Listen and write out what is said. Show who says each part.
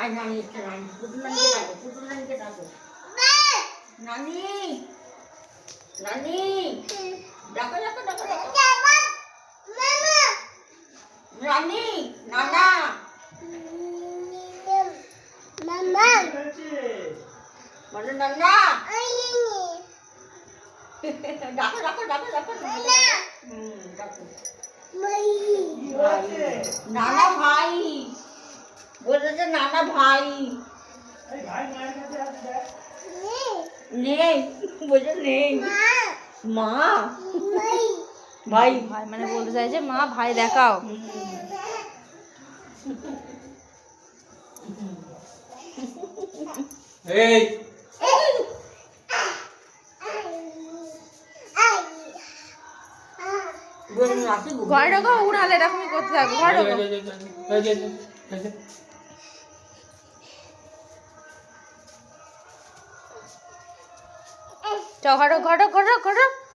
Speaker 1: আর নানি একটা নানি পুতুল নানিকে ডাকো নানি নানি ডাকো নানি নানা বলো নানা ডাকো ডাকো নানা ভাই বলেছে নানা ভাই নেই বলছে নেই মা ভাই
Speaker 2: ভাই মানে বলতে চাইছে মা ভাই দেখাও।
Speaker 3: এই
Speaker 2: ঘরে ঢোকো, উড়ালে এরকমই করতে থাকো। ঘরে ঢোকো। চ ঘরে ঢোক, ঘরে ঢোক, ঘরে ঢোক, ঘরে ঢোক।